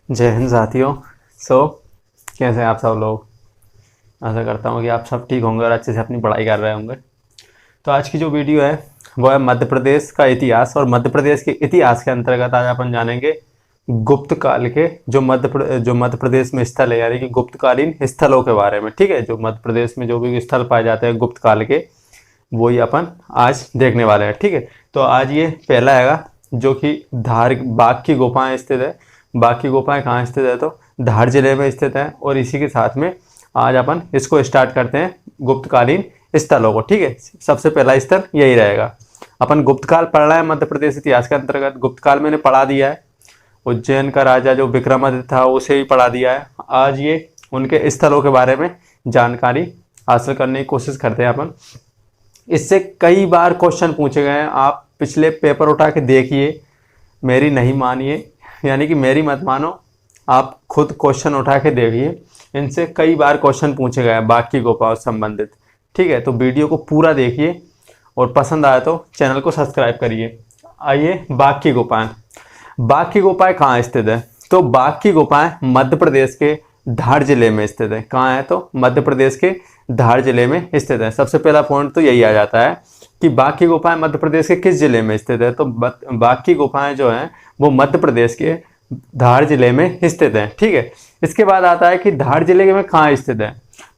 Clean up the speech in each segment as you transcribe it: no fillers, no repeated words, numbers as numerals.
जय हिंद साथियों। कैसे हैं आप सब लोग। आशा करता हूँ कि आप सब ठीक होंगे और अच्छे से अपनी पढ़ाई कर रहे होंगे। तो आज की जो वीडियो है वो है मध्य प्रदेश का इतिहास, और मध्य प्रदेश के इतिहास के अंतर्गत आज अपन जानेंगे गुप्त काल के जो मध्य प्रदेश में स्थल है, यानी कि गुप्तकालीन स्थलों के बारे में। ठीक है, जो मध्य प्रदेश में जो भी स्थल पाए जाते हैं गुप्त काल के, वही अपन आज देखने वाले हैं। ठीक है, तो आज ये पहला आएगा जो कि बाघ की गुफाएं स्थित है। बाघ की गुफाएं कहाँ स्थित है, तो धार जिले में स्थित है। और इसी के साथ में आज अपन इसको स्टार्ट करते हैं गुप्तकालीन स्थलों को। ठीक है, सबसे पहला स्थल यही रहेगा। अपन गुप्तकाल पढ़ रहे हैं मध्य प्रदेश इतिहास के अंतर्गत। गुप्तकाल मैंने पढ़ा दिया है, उज्जैन का राजा जो विक्रमादित्य था उसे भी पढ़ा दिया है। आज ये उनके स्थलों के बारे में जानकारी हासिल करने की कोशिश करते हैं अपन। इससे कई बार क्वेश्चन पूछे गए हैं, आप पिछले पेपर उठा के देखिए, मेरी नहीं मानिए, यानी कि मेरी मत मानो, आप खुद क्वेश्चन उठा के देखिए। इनसे कई बार क्वेश्चन पूछे गए हैं बाघ की गुफा से संबंधित। ठीक है, तो वीडियो को पूरा देखिए और पसंद आया तो चैनल को सब्सक्राइब करिए। आइए, बाघ की गुफाएं। बाघ की गुफाएं कहाँ स्थित है, तो बाघ की गुफाएं मध्य प्रदेश के धार जिले में स्थित है। कहाँ है, तो मध्य प्रदेश के धार जिले में स्थित है। सबसे पहला पॉइंट तो यही आ जाता है कि बाघ की गुफाएं मध्य प्रदेश के किस जिले में स्थित है, तो बाघ की गुफाएं जो हैं वो मध्य प्रदेश के धार जिले में स्थित है। ठीक है, इसके बाद आता है कि धार जिले में कहाँ स्थित है,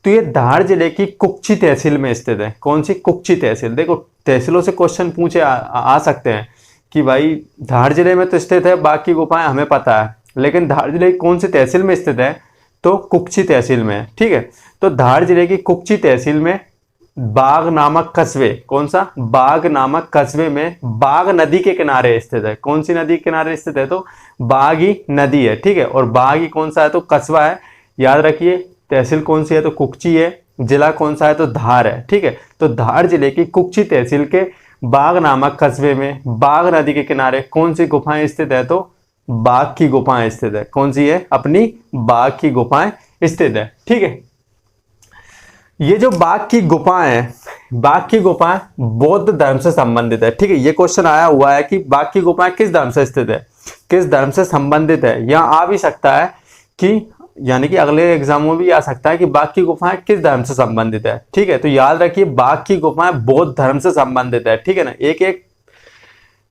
तो ये धार जिले की कुक्षी तहसील में स्थित है। कौन सी, कुक्षी तहसील। देखो, तहसीलों से क्वेश्चन पूछे आ सकते हैं कि भाई धार जिले में तो स्थित है बाघ की गुफाएं, हमें पता है, लेकिन धार जिले की कौन सी तहसील में स्थित है, तो कुक्षी तहसील में है। ठीक है, तो धार जिले की कुक्षी तहसील में बाघ नामक कस्बे, कौन सा, बाघ नामक कस्बे में बाघ नदी के किनारे स्थित है। कौन सी नदी के किनारे स्थित है, तो बाघी नदी है। ठीक है, और बाघी कौन सा है, तो कस्बा है, याद रखिए। तहसील कौन सी है, तो कुक्षी है। जिला कौन सा है, तो धार है। ठीक है, तो धार जिले की कुक्षी तहसील के बाघ नामक कस्बे में बाघ नदी के किनारे कौन सी गुफाएं स्थित है, तो बाघ की गुफाएं स्थित है। कौन सी है, अपनी बाघ की गुफाएं स्थित है। ठीक है, ये जो बाघ की गुफाएं हैं, बाघ की गुफाएं बौद्ध धर्म से संबंधित है। ठीक है, ये क्वेश्चन आया हुआ है कि बाघ की गुफाएं किस धर्म से स्थित है, किस धर्म से संबंधित है। यहाँ आ भी सकता है कि, यानी कि अगले एग्जामों में भी आ सकता है कि बाघ की गुफाएं किस धर्म से संबंधित है। ठीक है, तो याद रखिए बाघ की गुफाएं बौद्ध धर्म से संबंधित है। ठीक है ना, एक एक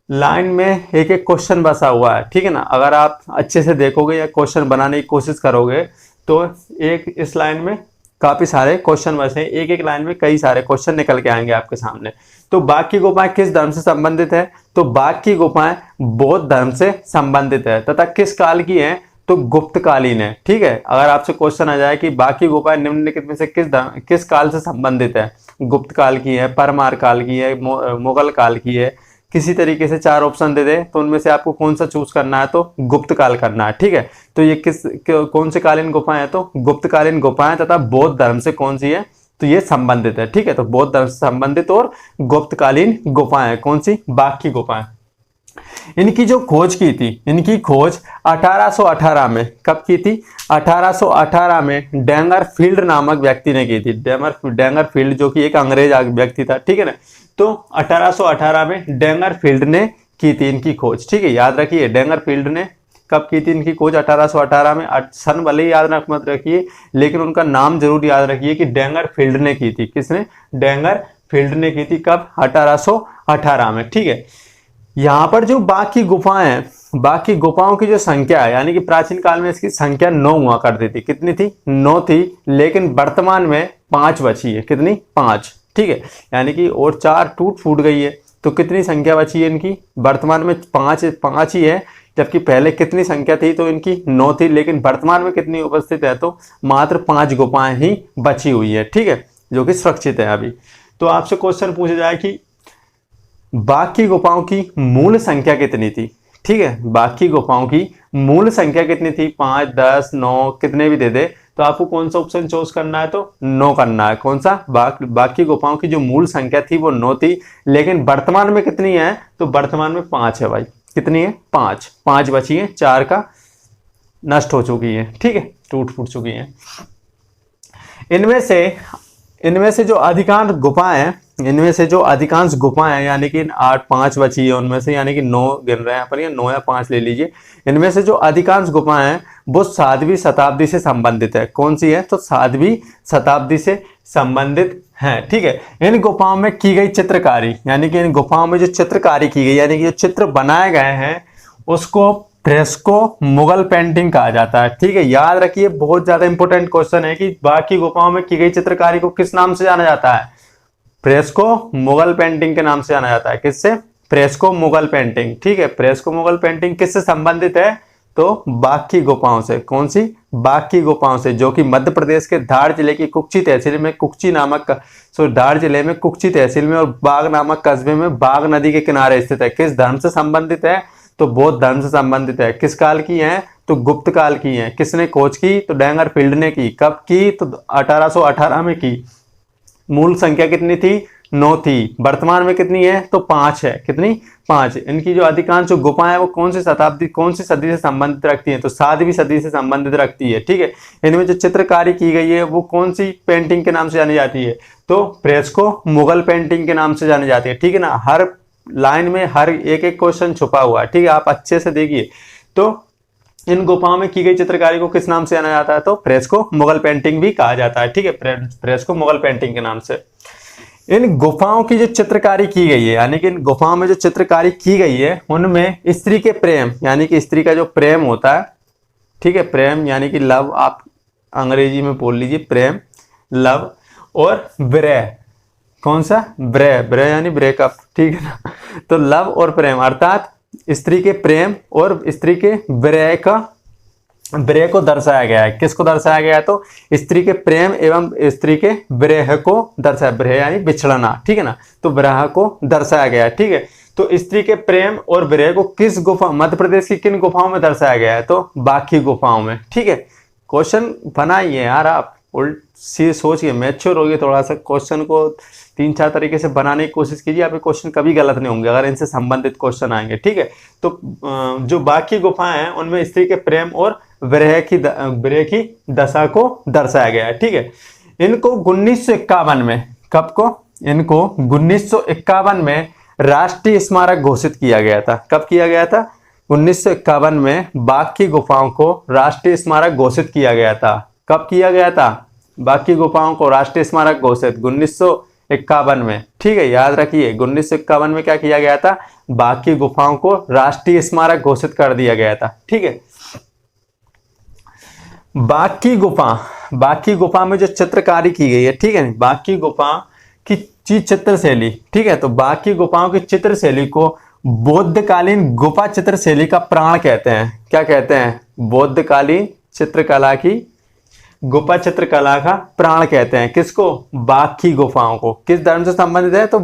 लाइन में एक एक क्वेश्चन बसा हुआ है। ठीक है ना, अगर आप अच्छे से देखोगे या क्वेश्चन बनाने की कोशिश करोगे तो एक इस लाइन में काफी सारे क्वेश्चन बसे, एक एक लाइन में कई सारे क्वेश्चन निकल के आएंगे आपके सामने। तो बाघ की गुफाएं किस धर्म से संबंधित है, तो बाघ की गुफाएं बौद्ध धर्म से संबंधित है तथा किस काल की है, तो गुप्तकालीन है। ठीक है, अगर आपसे क्वेश्चन आ जाए कि बाघ की गुफाएं निम्नलिखित में से किस काल से संबंधित है, गुप्त काल की है, परमार काल की है, मुगल काल की है, किसी तरीके से चार ऑप्शन दे दे तो उनमें से आपको कौन सा चूज करना है, तो गुप्त काल करना है। ठीक है, तो ये कौन से कालीन गुफाएं हैं, तो गुप्तकालीन गुफाएं तथा बौद्ध धर्म से कौन सी है, तो ये संबंधित है। ठीक है, तो बौद्ध धर्म से संबंधित और गुप्तकालीन गुफाएं, कौन सी, बाघ की गुफाएं। इनकी जो खोज की थी, इनकी खोज 1818 में, कब की थी, 1818 में डेंगर फील्ड नामक व्यक्ति ने की थी। डेंगर फील्ड जो कि एक अंग्रेज व्यक्ति था। ठीक है ना, तो 1818 में डेंगर फील्ड ने की थी इनकी खोज। ठीक है, याद रखिए डेंगर फील्ड ने कब की थी इनकी खोज, 1818 में। सन भले ही याद मत रखिए, लेकिन उनका नाम जरूर याद रखिए कि डेंगर फील्ड ने की थी। किसने, डेंगर फील्ड ने की थी, कब, 1818 में। ठीक है, यहाँ पर जो बाघ की गुफाएं हैं, बाघ की गुफाओं की जो संख्या है, यानी कि प्राचीन काल में इसकी संख्या 9 हुआ करती थी। कितनी थी, 9 थी, लेकिन वर्तमान में 5 बची है। कितनी, 5। ठीक है, यानी कि और 4 टूट फूट गई है, तो कितनी संख्या बची है इनकी, वर्तमान में 5 ही है। जबकि पहले कितनी संख्या थी, तो इनकी 9 थी, लेकिन वर्तमान में कितनी उपस्थित है, तो मात्र 5 गुफाएं ही बची हुई है। ठीक है, जो कि सुरक्षित है अभी। तो आपसे क्वेश्चन पूछा जाए कि बाघ की गुफाओं की मूल संख्या कितनी थी। ठीक है, बाघ की गुफाओं की मूल संख्या कितनी थी, 5, 10, 9, कितने भी दे दे, तो आपको कौन सा ऑप्शन चूज करना है, तो 9 करना है। कौन सा, बाघ की गुफाओं की जो मूल संख्या थी वो 9 थी, लेकिन वर्तमान में कितनी है, तो वर्तमान में 5 है भाई। कितनी है, 5 बची है, 4 का नष्ट हो चुकी है। ठीक है, टूट फूट चुकी है। इनमें से जो अधिकांश गुफाएं हैं, इनमें से जो अधिकांश गुफाएं हैं, यानी कि 5 बची है उनमें से, यानी कि 9 गिन रहे हैं यहाँ पर, 9 या 5 ले लीजिए। इनमें से जो अधिकांश गुफाएं हैं वो 7वीं शताब्दी से संबंधित है। कौन सी है? तो 7वीं शताब्दी से संबंधित है। ठीक है। इन गुफाओं में की गई चित्रकारी, यानी कि इन गुफाओं में जो चित्रकारी की गई, यानी कि जो चित्र बनाए गए हैं, उसको फ्रेस्को मुगल पेंटिंग कहा जाता है। ठीक है, याद रखिए, बहुत ज्यादा इंपॉर्टेंट क्वेश्चन है कि बाकी गुफाओं में की गई चित्रकारी को किस नाम से जाना जाता है? फ्रेस्को मुगल पेंटिंग के नाम से जाना जाता है। किससे? Fresco Mughal painting. ठीक है, फ्रेस्को मुगल पेंटिंग किससे संबंधित है? तो बाकी गुफाओं से। कौन सी? बाकी गुफाओं से, जो कि मध्य प्रदेश के धार जिले की कुक्षी तहसील में, धार जिले में कुक्षी तहसील में और बाग नामक कस्बे में बाग नदी के किनारे स्थित है। किस धर्म से संबंधित है? तो बौद्ध धर्म से संबंधित है। किस काल की है? तो गुप्त काल की है। किसने खोज की? तो डेंगरफील्ड ने की। कब की? तो 1818 में की। मूल संख्या कितनी थी? 9 थी। वर्तमान में कितनी है? तो 5 है। कितनी? 5। इनकी जो अधिकांश गुफाएं है वो कौन सी सदी से संबंधित रखती हैं? तो 7वीं सदी से संबंधित रखती है। ठीक है। इनमें जो चित्रकारी की गई है वो कौन सी पेंटिंग के नाम से जानी जाती है? तो फ्रेस्को मुगल पेंटिंग के नाम से जानी जाती है। ठीक है ना, हर लाइन में हर एक एक क्वेश्चन छुपा हुआ है। ठीक है, आप अच्छे से देखिए। तो इन गुफाओं में की गई चित्रकारी को किस नाम से जाना जाता है? तो फ्रेस्को मुगल पेंटिंग भी कहा जाता है। ठीक है, फ्रेस्को मुगल पेंटिंग के नाम से। इन गुफाओं की जो चित्रकारी की गई है, यानी कि इन गुफाओं में जो चित्रकारी की गई है, उनमें स्त्री के प्रेम, यानी कि स्त्री का जो प्रेम होता है, ठीक है, प्रेम यानी कि लव, आप अंग्रेजी में बोल लीजिए प्रेम, लव, और विरह। कौन सा? विरह यानी ब्रेकअप। ठीक है ना, तो लव और प्रेम, अर्थात स्त्री के प्रेम और स्त्री के विरह को दर्शाया गया है। किसको दर्शाया गया है? तो स्त्री के प्रेम एवं स्त्री के विरह को दर्शाया, विरह यानी बिछड़ना। ठीक है ना, तो विरह को दर्शाया गया है। ठीक है, तो स्त्री के प्रेम और विरह को किस गुफा, मध्य प्रदेश की किन गुफाओं में दर्शाया गया है? तो बाकी गुफाओं में। ठीक है, क्वेश्चन बनाइए यार, आप उल्ट सी सोचिए, मैच्योर होइए थोड़ा सा, क्वेश्चन को 3-4 तरीके से बनाने की कोशिश कीजिए, आपके क्वेश्चन कभी गलत नहीं होंगे अगर इनसे संबंधित क्वेश्चन आएंगे। ठीक है, तो जो बाकी गुफाएं हैं उनमें स्त्री के प्रेम और विरह की दशा को दर्शाया गया है। ठीक है, इनको 1951 में, कब को? इनको 1951 में राष्ट्रीय स्मारक घोषित किया गया था। कब किया गया था? 1951 में बाकी गुफाओं को राष्ट्रीय स्मारक घोषित किया गया था। कब किया गया था? बाकी गुफाओं को राष्ट्रीय स्मारक घोषित 1951 में। ठीक है, याद रखिए 1951 में क्या किया गया था? बाकी गुफाओं को राष्ट्रीय स्मारक घोषित कर दिया गया था। ठीक है, बाकी गुफा में जो चित्रकारी की गई है, ठीक है, बाकी गुफा की चित्रशैली, ठीक है, तो बाकी गुफाओं की चित्रशैली को बौद्धकालीन गुफा चित्रशैली का प्राण कहते हैं। क्या कहते हैं? बौद्धकालीन चित्रकला की गुफा चित्रकला का प्राण कहते हैं। किसको? बाकी गुफाओं को। किस धर्म से संबंधित है? तो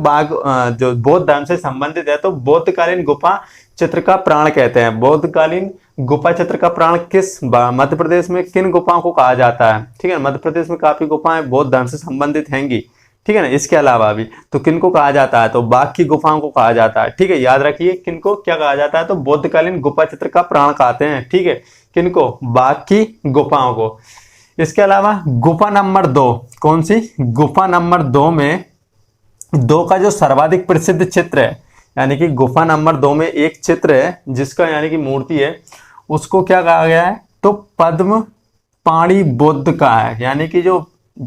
जो बौद्ध धर्म से संबंधित है, तो बौद्धकालीन गुफा चित्र का प्राण कहते हैं। बौद्धकालीन गुफा चित्र का प्राण किस मध्य प्रदेश में किन गुफाओं को कहा जाता है? ठीक है, मध्य प्रदेश में काफी गुफाएं बौद्ध धर्म से संबंधित हैंगी। ठीक है ना, इसके अलावा भी तो किनको कहा जाता है? तो बाकी गुफाओं को कहा जाता है। ठीक है, याद रखिए किनको क्या कहा जाता है? तो बौद्धकालीन गुफा चित्र का प्राण कहते हैं। ठीक है, किनको? बाकी गुफाओं को। इसके अलावा गुफा नंबर 2, कौन सी? गुफा नंबर 2 में 2 का जो सर्वाधिक प्रसिद्ध चित्र है, यानी कि गुफा नंबर 2 में एक चित्र है जिसका यानी कि मूर्ति है, उसको क्या कहा गया है? तो पद्म पाणी बुद्ध का है। यानी कि जो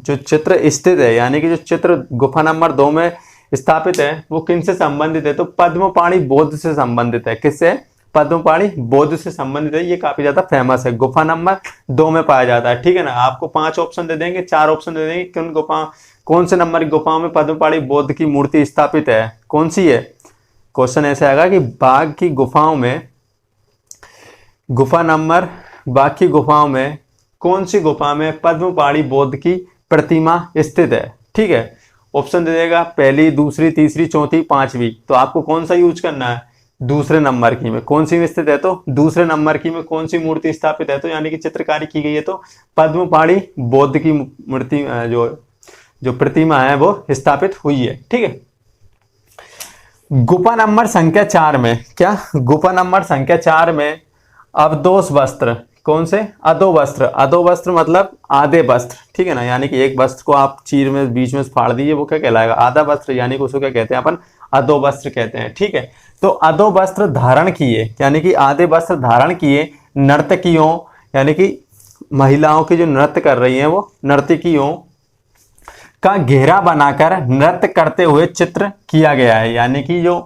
चित्र स्थित है, यानी कि जो चित्र गुफा नंबर 2 में स्थापित है, वो किन से संबंधित है? तो पद्म पाणी बुद्ध से संबंधित है। किससे? पद्म पाणी बुद्ध से संबंधित है। ये काफी ज्यादा फेमस है, गुफा नंबर 2 में पाया जाता है। ठीक है ना, आपको 5 ऑप्शन दे देंगे, 4 ऑप्शन दे देंगे, किन गुफा, कौन से नंबर की गुफाओं में पद्म पाणी बुद्ध की मूर्ति स्थापित है, कौन सी है? क्वेश्चन ऐसे आएगा कि बाघ की गुफाओं में बाकी गुफाओं में कौन सी गुफा में पद्म पाणी बुद्ध की प्रतिमा स्थित है? ठीक है, ऑप्शन दे देगा, पहली, दूसरी, तीसरी, चौथी, 5वीं। तो आपको कौन सा यूज करना है? दूसरे नंबर की में। कौन सी में स्थित है? तो दूसरे नंबर की में कौन सी मूर्ति स्थापित है? तो यानी कि चित्रकारी की गई है, तो पद्म पाणी बुद्ध की मूर्ति जो प्रतिमा है वो स्थापित हुई है। ठीक है, गुफा नंबर संख्या 4 में क्या? गुफा नंबर संख्या 4 में अवदोष वस्त्र, कौन से? अधो वस्त्र मतलब आधे वस्त्र। ठीक है ना, यानी कि एक वस्त्र को आप चीर में बीच में फाड़ दीजिए, वो क्या कहलाएगा? आधा वस्त्र, यानी कि उसको क्या कहते हैं? अपन अधो वस्त्र कहते हैं। ठीक है, तो अधो वस्त्र धारण किए, यानी कि आधे वस्त्र धारण किए नर्तकियों, यानी कि महिलाओं की जो नृत्य कर रही हैं वो नर्तकियों का घेरा बनाकर नृत्य करते हुए चित्र किया गया है। यानी कि जो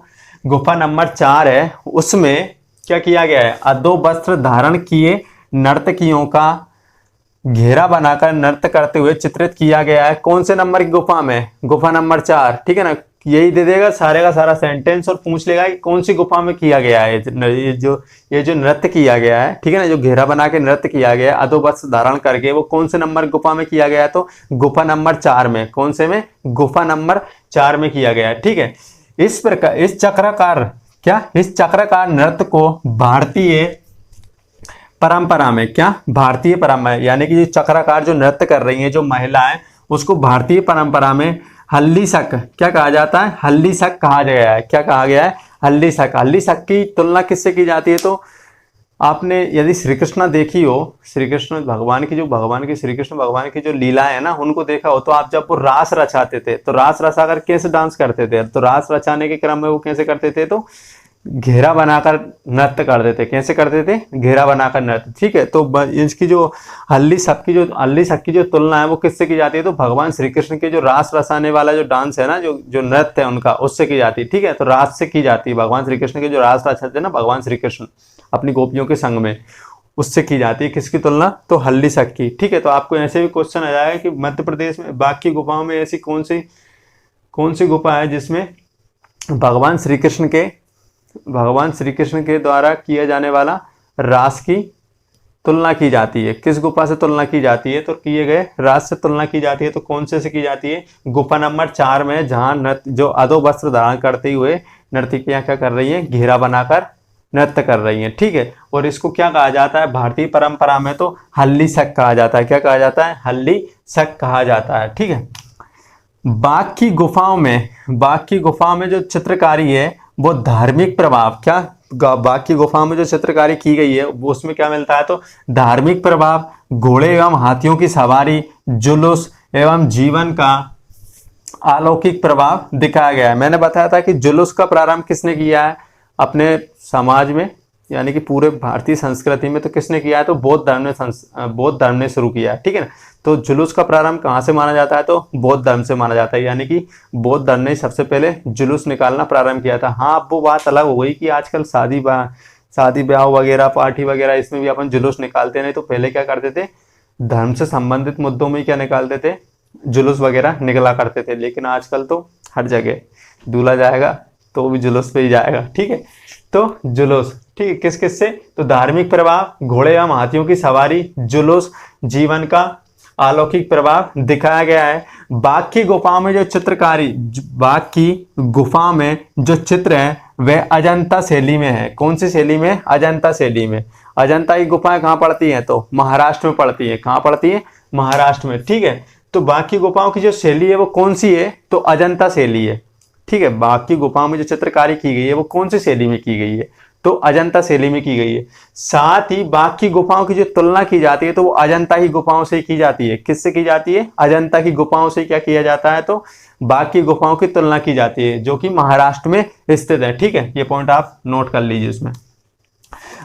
गुफा नंबर 4 है उसमें क्या किया गया है, अधो वस्त्र धारण किए नर्तकियों का घेरा बनाकर नृत्य करते हुए चित्रित किया गया है। कौन से नंबर की गुफा में, गुफा नंबर 4, ठीक है ना। यही दे देगा सारे का सारा सेंटेंस और पूछ लेगा कि कौन सी गुफा में किया गया है ये जो नृत्य किया गया है, ठीक है ना, जो घेरा बना के नृत्य किया गया है अधो वस्त्र धारण करके, वो कौन से नंबर गुफा में किया गया है, तो गुफा नंबर 4 में। कौन से में, गुफा नंबर 4 में किया गया है, ठीक है। इस प्रकार इस चक्राकार नृत्य को भारतीय परंपरा में, क्या, भारतीय परंपरा, यानी कि चक्राकार जो नृत्य कर रही हैं जो महिलाएं, उसको भारतीय परंपरा में हल्ली शक क्या कहा जाता है, हल्ली शक कहा गया है। क्या कहा गया है, हल्ली शक। हल्ली शक की तुलना किससे की जाती है, तो आपने यदि श्री कृष्ण देखी हो, श्री कृष्ण भगवान की श्री कृष्ण भगवान की जो लीलाएं है ना, उनको देखा हो, तो आप जब वो रास रचाते थे तो रास रचाकर कैसे डांस करते थे, तो रास रचाने के क्रम में वो कैसे करते थे, तो घेरा बनाकर नृत्य करते थे। कैसे करते थे, घेरा बनाकर नृत्य, ठीक है। तो इसकी जो हल्ली शक की जो तुलना है वो किससे की जाती है, तो भगवान श्री कृष्ण के जो रास रसाने वाला जो डांस है ना, जो नृत्य है उनका, उससे की जाती है, ठीक है। तो रास से की जाती है, भगवान श्री कृष्ण के जो रास रचाते हैं ना भगवान श्री कृष्ण अपनी गोपियों के संग में, उससे की जाती है। किसकी तुलना, तो हल्ली शक की, ठीक है। तो आपको ऐसे भी क्वेश्चन आ जाएगा कि मध्य प्रदेश में बाघ की गुफाओं में ऐसी कौन सी गुफा है जिसमें भगवान श्री कृष्ण के द्वारा किया जाने वाला रास की तुलना की जाती है। किस गुफा से तुलना की जाती है, तो किए गए रास से तुलना की जाती है। तो कौन से की जाती है, गुफा नंबर 4 में, जहां नृत्य जो अधो वस्त्र धारण करते हुए नर्तकियां क्या कर रही हैं, घेरा बनाकर नृत्य कर रही हैं, ठीक है। और इसको क्या कहा जाता है भारतीय परंपरा में, तो हल्ली शक कहा जाता है। क्या कहा जाता है, हल्ली शक कहा जाता है, ठीक है। बाघ की गुफाओं में जो चित्रकारी है वो धार्मिक प्रभाव, क्या, बाघ की गुफाओं में जो चित्रकारी की गई है वो उसमें क्या मिलता है, तो धार्मिक प्रभाव, घोड़े एवं हाथियों की सवारी, जुलूस एवं जीवन का अलौकिक प्रभाव दिखाया गया है। मैंने बताया था कि जुलूस का प्रारंभ किसने किया है अपने समाज में, यानी कि पूरे भारतीय संस्कृति में, तो किसने किया है, तो बौद्ध धर्म ने शुरू किया है, ठीक है ना। तो जुलूस का प्रारंभ कहाँ से माना जाता है, तो बौद्ध धर्म से माना जाता है, यानी कि बौद्ध धर्म ने सबसे पहले जुलूस निकालना प्रारंभ किया था। हाँ, अब वो बात अलग हो गई कि आजकल शादी ब्याह वगैरह, पार्टी वगैरह, इसमें भी अपन जुलूस निकालते, नहीं तो पहले क्या करते थे, धर्म से संबंधित मुद्दों में क्या निकालते थे, जुलूस वगैरह निकला करते थे। लेकिन आजकल तो हर जगह दूल्हा जाएगा तो भी जुलूस पे ही जाएगा, ठीक है। तो जुलूस, ठीक है, किस से, तो धार्मिक प्रभाव, घोड़े एवं हाथियों की सवारी, जुलूस, जीवन का अलौकिक प्रभाव दिखाया गया है। बाघ की गुफा में जो चित्र है वह अजंता शैली में है। कौन सी शैली में, अजंता शैली में। अजंता की गुफाएं कहाँ पड़ती हैं, तो महाराष्ट्र में पड़ती है। कहाँ पड़ती है, महाराष्ट्र में, ठीक है। तो बाघ की गुफाओं की जो शैली है वो कौन सी है, तो अजंता शैली है, ठीक है। बाघ की गुफाओं में जो चित्रकारी की गई है वो कौन सी शैली में की गई है, तो अजंता शैली में की गई है। साथ ही बाघ की गुफाओं की जो तुलना की जाती है तो वो अजंता की गुफाओं से की जाती है। किससे की जाती है, अजंता की गुफाओं से क्या किया जाता है, तो बाघ की गुफाओं की तुलना की जाती है, जो कि महाराष्ट्र में स्थित है, ठीक है। ये पॉइंट आप नोट कर लीजिए उसमें।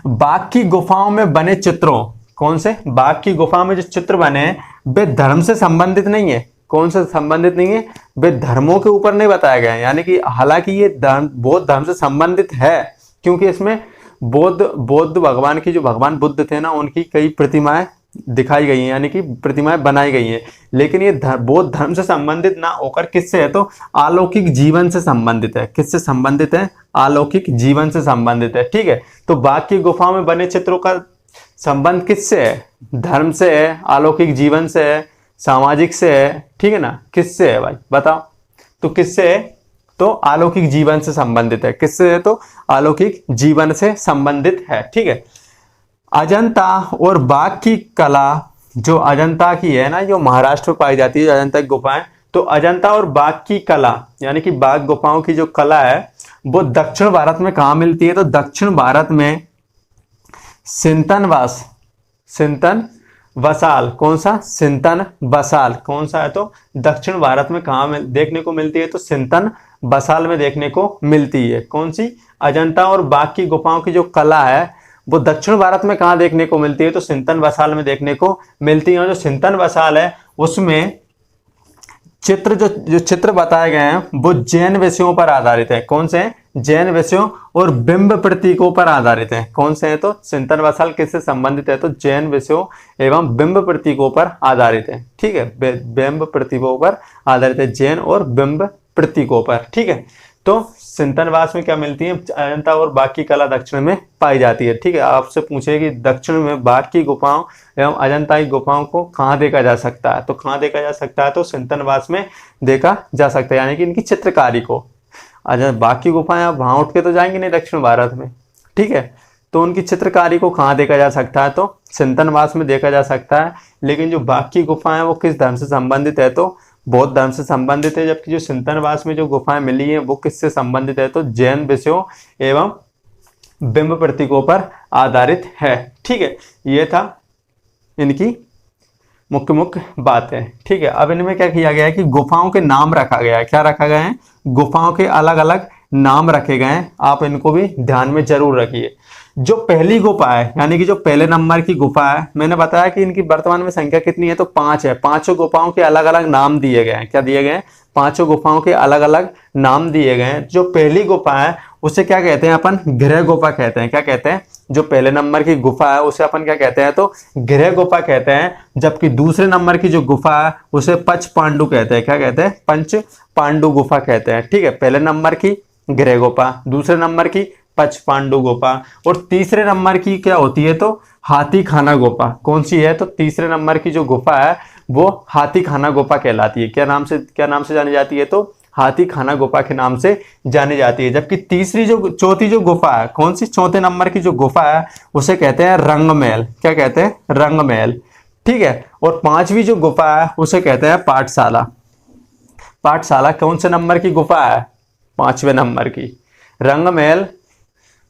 बाघ की गुफाओं में बने चित्रों, कौन से, बाघ की गुफा में जो चित्र बने हैं वे धर्म से संबंधित नहीं है। कौन से संबंधित नहीं है, वे धर्मों के ऊपर नहीं बताया गया है। यानी कि हालांकि ये बौद्ध धर्म से संबंधित है, क्योंकि इसमें बौद्ध भगवान की, जो भगवान बुद्ध थे ना, उनकी कई प्रतिमाएं दिखाई गई हैं, यानी कि प्रतिमाएं बनाई गई हैं। लेकिन ये बौद्ध धर्म से संबंधित ना होकर किससे है, तो अलौकिक जीवन से संबंधित है। किससे संबंधित है, अलौकिक जीवन से संबंधित है, ठीक है। तो बाघ की गुफाओं में बने चित्रों का संबंध किससे है, धर्म से है, अलौकिक जीवन से है, सामाजिक से है, ठीक है ना। किससे है भाई बताओ, तो किससे है, तो अलौकिक जीवन से संबंधित है। किससे है, तो अलौकिक जीवन से संबंधित है, ठीक है। अजंता और बाघ की कला, जो अजंता की है ना, जो महाराष्ट्र में पाई जाती है अजंता की गुफाएं, तो अजंता और बाघ की कला, यानी कि बाघ गुफाओं की जो कला है वो दक्षिण भारत में कहाँ मिलती है, तो दक्षिण भारत में सिंतन वसाल, कौन सा, सिंतन वसाल, कौन सा है, तो दक्षिण भारत में कहाँ देखने को मिलती है, तो सिंतन वसाल में देखने को मिलती है। कौन सी, अजंता और बाघ की गुफाओं की जो कला है वो दक्षिण भारत में कहाँ देखने को मिलती है, तो सिंतन बसाल में देखने को मिलती है। और जो सिंतन बसाल है उसमें चित्र जो चित्र बताए गए हैं वो जैन विषयों पर आधारित है। कौन से हैं? जैन विषयों और बिंब प्रतीकों पर आधारित है। कौन से हैं? तो सिंतन बसाल किससे संबंधित है, तो जैन विषयों एवं बिंब प्रतीकों पर आधारित है। ठीक है, बिंब प्रतीकों पर आधारित है, जैन और बिंब प्रतीकों पर। ठीक है, तो सिंतनवास में क्या मिलती है, अजंता और बाघ की कला दक्षिण में पाई जाती है। ठीक है, आपसे पूछे कि दक्षिण में बाघ की गुफाओं एवं अजंता की गुफाओं को कहाँ देखा जा सकता है, तो कहाँ देखा जा सकता है, तो सिंतनवास में देखा जा सकता है, यानी कि इनकी चित्रकारी को। बाघ की गुफाएं आप वहां उठ के तो जाएंगे नहीं दक्षिण भारत में। ठीक है, तो उनकी चित्रकारी को कहाँ देखा जा सकता है, तो सिंतनवास में देखा जा सकता है। लेकिन जो बाघ की गुफाएं वो किस धर्म से संबंधित है, तो बौद्ध धर्म से संबंधित है। जबकि जो सिंतनवास में जो गुफाएं मिली हैं वो किससे संबंधित है, तो जैन विषयों एवं बिंब प्रतीकों पर आधारित है। ठीक है, ये था इनकी मुख्य मुख्य बात है। ठीक है, अब इनमें क्या किया गया है कि गुफाओं के नाम रखा गया है। क्या रखा गया है? गुफाओं के अलग अलग नाम रखे गए हैं। आप इनको भी ध्यान में जरूर रखिए। जो पहली गुफा है, यानी कि जो पहले नंबर की गुफा है, मैंने बताया कि इनकी वर्तमान में संख्या कितनी है, तो 5 है। पांचों गुफाओं के अलग अलग नाम दिए गए हैं। क्या दिए गए हैं? पांचों गुफाओं के अलग अलग नाम दिए गए हैं। जो पहली गुफा है उसे क्या कहते हैं अपन? गृह गुफा कहते हैं। क्या कहते हैं? जो पहले नंबर की गुफा है उसे अपन क्या कहते हैं, तो गृह गुफा कहते हैं। जबकि दूसरे नंबर की जो गुफा है उसे पंच पांडु कहते हैं। क्या कहते हैं? पंच पांडु गुफा कहते हैं। ठीक है, पहले नंबर की गृह गुफा, दूसरे नंबर की पंच पांडु गुफा, और तीसरे नंबर की क्या होती है, तो हाथी खाना गुफा। कौन सी है, तो तीसरे नंबर की जो गुफा है वो हाथी खाना गुफा कहलाती है। क्या नाम से जानी जाती है, तो हाथी खाना गुफा के नाम से जानी जाती है। जबकि चौथी जो गुफा है, कौन सी? चौथे नंबर की जो गुफा है उसे कहते हैं रंगमहल। क्या कहते हैं? रंगमहल। ठीक है, और पांचवी जो गुफा है उसे कहते हैं पाठशाला। पाठशाला कौन से नंबर की गुफा है? 5वें नंबर की। रंगमहल,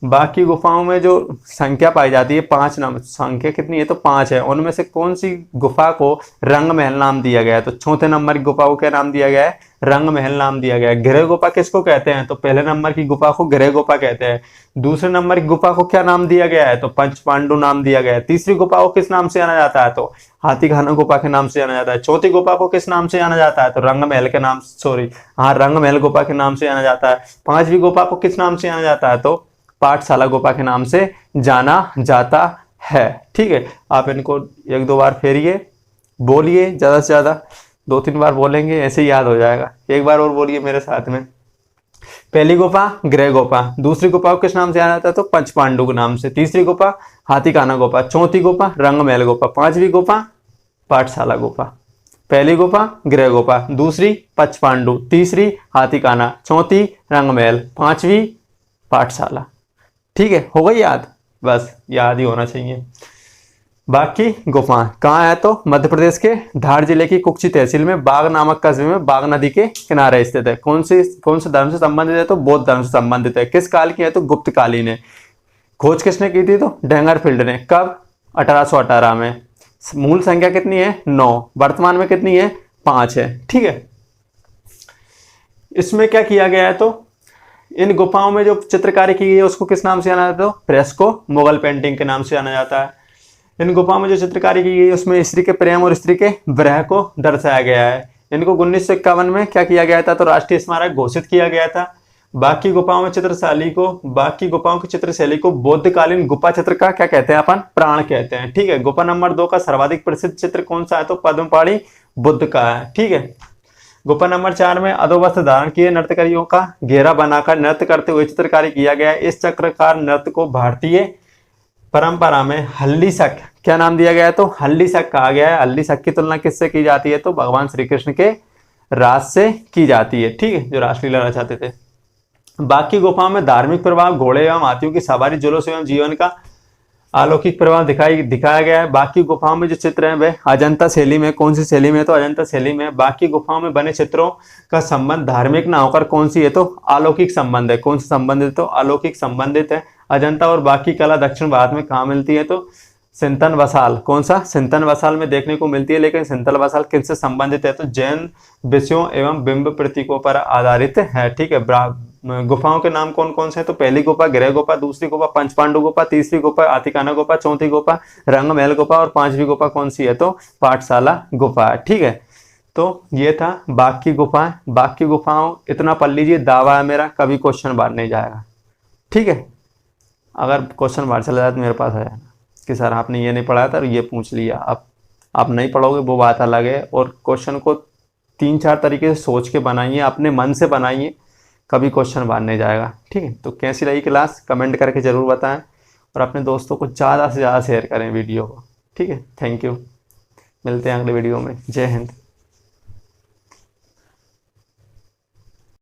बाकी गुफाओं में जो संख्या पाई जाती है 5 नंबर, संख्या कितनी है, तो 5 है। उनमें से कौन सी गुफा को रंगमहल नाम दिया गया है, तो चौथे नंबर की गुफा को क्या नाम दिया गया है? रंगमहल नाम दिया गया है। गृह गुफा किसको कहते हैं, तो पहले नंबर की गुफा को गृह गुफा कहते हैं। दूसरे नंबर की गुफा को क्या नाम दिया गया है, तो पंच पांडु नाम दिया गया है। तीसरी गुफा को किस नाम से जाना जाता है, तो हाथी खाना गुफा के नाम से जाना जाता है। चौथी गुफा को किस नाम से जाना जाता है, तो रंगमहल के नाम, रंगमहल गुफा के नाम से जाना जाता है। पांचवी गुफा को किस नाम से जाना जाता है, तो पाठशाला गुफा के नाम से जाना जाता है। ठीक है, आप इनको 1-2 बार फेरिए, बोलिए, ज्यादा से ज्यादा 2-3 बार बोलेंगे, ऐसे ही याद हो जाएगा। एक बार और बोलिए मेरे साथ में। पहली गुफा गृह गुफा, दूसरी गुफा को किस नाम से जाना जाता है, तो पंच पांडु के नाम से। तीसरी गुफा हाथी खाना गुफा, चौथी गुफा रंगमहल गुफा, पांचवी गुफा पाठशाला गुफा। पहली गुफा गृह गुफा, दूसरी पंच पांडु, तीसरी हाथी खाना, चौथी रंगमहल, पांचवी पाठशाला। ठीक है, हो गई याद? बस याद ही होना चाहिए। बाकी गुफा कहाँ है, तो मध्य प्रदेश के धार जिले की कुक्षी तहसील में बाघ नामक कस्बे में बाघ नदी के किनारे स्थित है। कौन से धर्म से संबंधित है, तो बौद्ध धर्म से संबंधित है। किस काल की है, तो गुप्त कालीन है। खोज किसने की थी, तो डेंगरफील्ड ने। कब? 1818 में। मूल संख्या कितनी है? 9। वर्तमान में कितनी है? 5 है। ठीक है, इसमें क्या किया गया है, तो इन गुफाओं में जो चित्रकारी की गई है उसको किस नाम से जाना जाता है, तो फ्रेस्को मुगल पेंटिंग के नाम से जाना जाता है। इन गुफाओं में जो चित्रकारी की गई है उसमें स्त्री के प्रेम और स्त्री के विरह को दर्शाया गया है। इनको 1951 में क्या किया गया था, तो राष्ट्रीय स्मारक घोषित किया गया था। बाकी गुफाओं में बाकी गुफाओं की चित्रशैली को बौद्धकालीन गुफा चित्र का क्या कहते हैं अपन? प्राण कहते हैं। ठीक है, गुफा नंबर 2 का सर्वाधिक प्रसिद्ध चित्र कौन सा है, तो पद्मपाणि बुद्ध का है। ठीक है, गुफा नंबर 4 में अधोवस्त्र धारण किए नर्तकियों का घेरा बनाकर नृत्य करते हुए चित्रकारी किया गया है। इस चक्रकार नृत्य को भारतीय परंपरा में हल्ली शक क्या नाम दिया गया है, तो हल्ली शक कहा गया है। हल्ली शक की तुलना किससे की जाती है, तो भगवान श्री कृष्ण के रास से की जाती है। ठीक है, जो रासलीला रचाते थे। बाकी गुफाओं में धार्मिक प्रभाव, घोड़े एवं हाथियों की सवारी, जुलूस एवं जीवन का अलौकिक प्रभाव दिखाया गया है। बाकी गुफाओं में जो चित्र है वह अजंता शैली में। कौन सी शैली में, तो अजंता शैली में। बाकी गुफाओं में बने चित्रों का संबंध धार्मिक ना होकर कौन सी है, तो अलौकिक संबंध है। कौन से संबंधित, तो अलौकिक संबंधित है। अजंता और बाकी कला दक्षिण भारत में कहाँ मिलती है, तो सिंतन बसाल। कौन सा? सिंतन बसाल में देखने को मिलती है। लेकिन सिंतन बसाल किनसे संबंधित है, तो जैन विषयों एवं बिंब प्रतीकों पर आधारित है। ठीक है, गुफाओं के नाम कौन कौन से हैं? तो पहली गुफा गृह गुफा, दूसरी गुफा पंचपांडु गुफा, तीसरी गुफा आतिकाना गुफा, चौथी गुफा रंगमहल गुफा और पांचवी गुफा कौन सी है? तो पाठशाला गुफा। ठीक है, तो ये था बाकी गुफाएं। बाकी गुफाओं इतना पढ़ लीजिए, दावा है मेरा कभी क्वेश्चन बाहर नहीं जाएगा। ठीक है, अगर क्वेश्चन बाहर चला जाए तो मेरे पास आ जाना कि सर आपने ये नहीं पढ़ाया था और ये पूछ लिया। आप नहीं पढ़ोगे वो बात अलग है, और क्वेश्चन को 3-4 तरीके से सोच के बनाइए, अपने मन से बनाइए, कभी क्वेश्चन बाहर नहीं जाएगा। ठीक है, तो कैसी रही क्लास कमेंट करके ज़रूर बताएं, और अपने दोस्तों को ज़्यादा से ज़्यादा शेयर करें वीडियो को। ठीक है, थैंक यू, मिलते हैं अगले वीडियो में। जय हिंद।